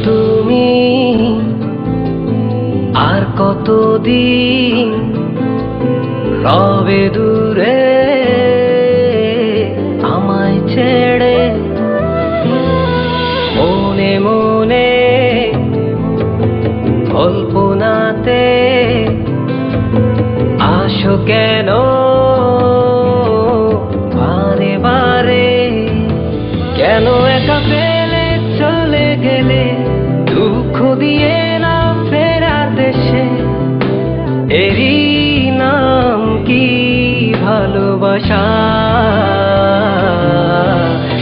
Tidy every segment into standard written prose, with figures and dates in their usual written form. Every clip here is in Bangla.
তুমি আর কতদিন রবে দূরে আমায় ছেড়ে, মনে মনে কল্পনাতে আসো কেন বারে বারে, কেন একা ফেলে চলে গেলে দুঃখ দিয়ে না ফেরার দেশে, এরই নাম কি ভালোবাসা?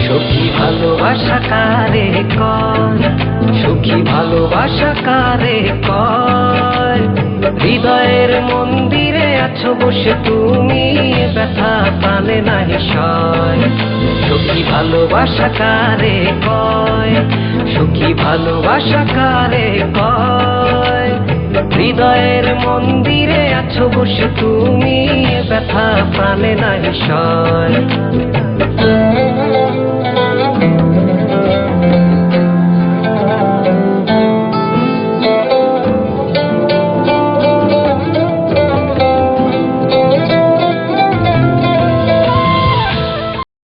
সখী ভালোবাসা কারে কয়, সখী ভালোবাসা কারে কয়? হৃদয়ের মন্দিরে আছো বসে তুমি, ব্যথা প্রাণে নাহি সয়। সখী ভালোবাসা কারে কয়, সখী ভালোবাসা কারে কয়? হৃদয়ের মন্দিরে আছো বসে তুমি, ব্যথা প্রাণে নাহি সয়।